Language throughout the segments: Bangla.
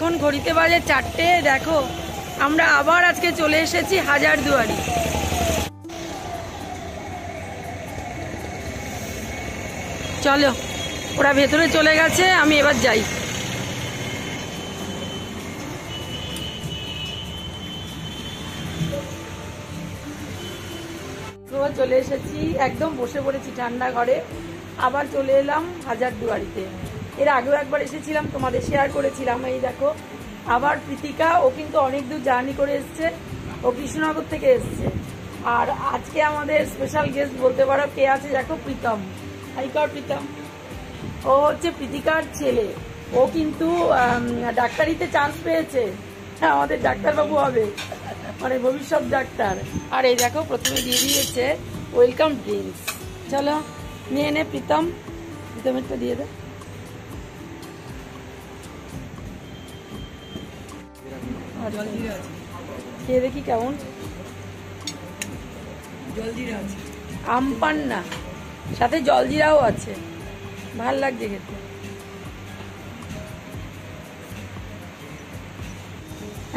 এখন ঘড়িতে বাজে 4টে। দেখো আমরা আবার আজকে চলে এসেছি হাজারদুয়ারি। চলো, ওরা ভেতরে চলে গেছে, আমি এবার যাই। চলে এসেছি, একদম বসে পড়েছি ঠান্ডা ঘরে। আবার চলে এলাম হাজারদুয়ারিতে। এর আগেও একবার এসেছিলাম, তোমাদের শেয়ার করেছিলাম। এই দেখো আবার প্রীতিকা, ও কিন্তু অনেক দূর জার্নি করে এসছে, ও কৃষ্ণনগর থেকে এসছে। আর আজকে আমাদের স্পেশাল গেস্ট বলতে পারো কে আছে, দেখো প্রীতম। প্রীতম ও হচ্ছে প্রীতিকার ছেলে। ও কিন্তু ডাক্তারিতে চান্স পেয়েছে, আমাদের ডাক্তারবাবু হবে, মানে ভবিষ্যৎ ডাক্তার। আর এই দেখো প্রথমে দিয়ে দিয়েছে ওয়েলকাম ড্রিঙ্কস। চলো নিয়ে নে প্রীতম, প্রীতমেরটা দিয়ে দে। খেয়ে দেখি কেমন। আমপান্না সাথে জলজিরাও আছে, ভাল লাগছে খেতে।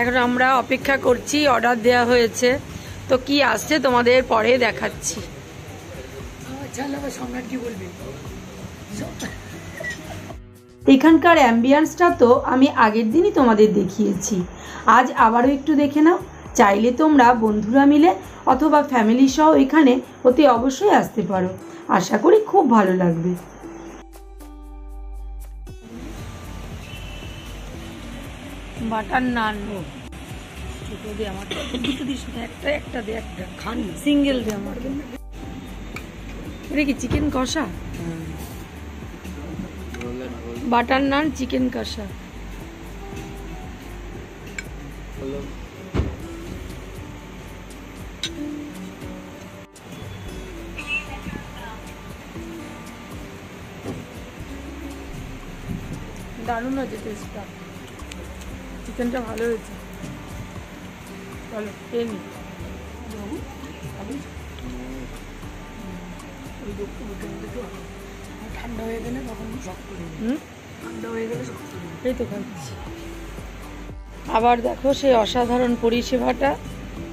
এখন আমরা অপেক্ষা করছি, অর্ডার দেওয়া হয়েছে, তো কি আসছে তোমাদের পরে দেখাচ্ছি। এখানকার অ্যাম্বিয়েন্সটা তো আমি আগের দিনই তোমাদের দেখিয়েছি, আজ আবারও একটু দেখে নাও। চাইলে তোমরা বন্ধুরা মিলে অথবা ফ্যামিলি সহ এখানে অতি অবশ্যই আসতে পারো, আশা করি খুব ভালো লাগবে। বাটার নান ছোট দে, আমার দুটো দিস না, একটা দে, একটা খান, সিঙ্গেল দে আমার। এটা কি চিকেন কষা? বাটার নান চিকেন কষা। দারুণ হয়েছে টেস্টটা, চিকেনটা ভালো হয়েছে। চলো খেয়ে নি। ঠান্ডা হয়ে গেলে তখন ঠান্ডা হয়ে গেলে এই তো খাচ্ছি। আবার দেখো সেই অসাধারণ পরিষেবাটা,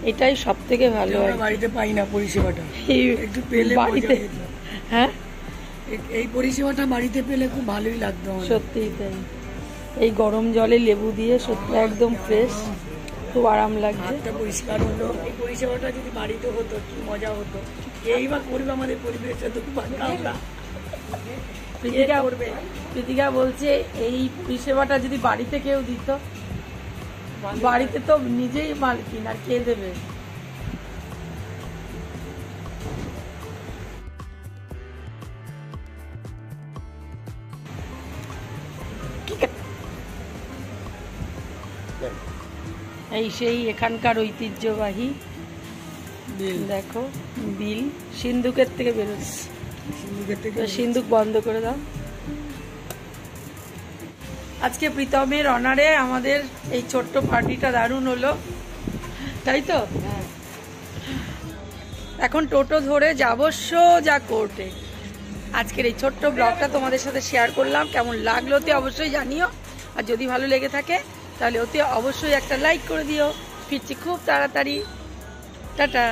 এটাই সব থেকে ভালো। বাড়িতে পাই না পরিষেবাটা, একটু পেলে বাড়িতে। হ্যাঁ, এই পরিষেবাটা বাড়িতে পেলে খুব ভালোই লাগতো। সত্যিই তাই, এই গরম জলে লেবু দিয়ে সত্যি একদম ফ্রেশ, খুব আরাম লাগছে। পরিষ্কার হলো, এই পরিষেবাটা যদি বাড়িতে হতো কি মজা হতো। এইবার করবে আমাদের পরিবেশটা তো খুব ভালো। প্রীতিকা বলছে এই পরিষেবাটা যদি বাড়িতে কেউ দিত, বাড়িতে তো নিজেই মালকিন, আর কে দেবে। এই সেই এখানকার ঐতিহ্যবাহী দেখো বিল, সিন্ধুকের থেকে বেরোচ্ছে, সিন্ধুক বন্ধ করে দাও। আজকে প্রীতমের অনারে আমাদের এই ছোট্ট পার্টিটা দারুণ হলো, তাই তো। এখন টোটো ধরে যাবো সোজা কোর্টে। আজকের এই ছোট্ট ব্লগটা তোমাদের সাথে শেয়ার করলাম, কেমন লাগলো অতি অবশ্যই জানিও। আর যদি ভালো লেগে থাকে তাহলে অতি অবশ্যই একটা লাইক করে দিও। ফিরছি খুব তাড়াতাড়ি, টাটা।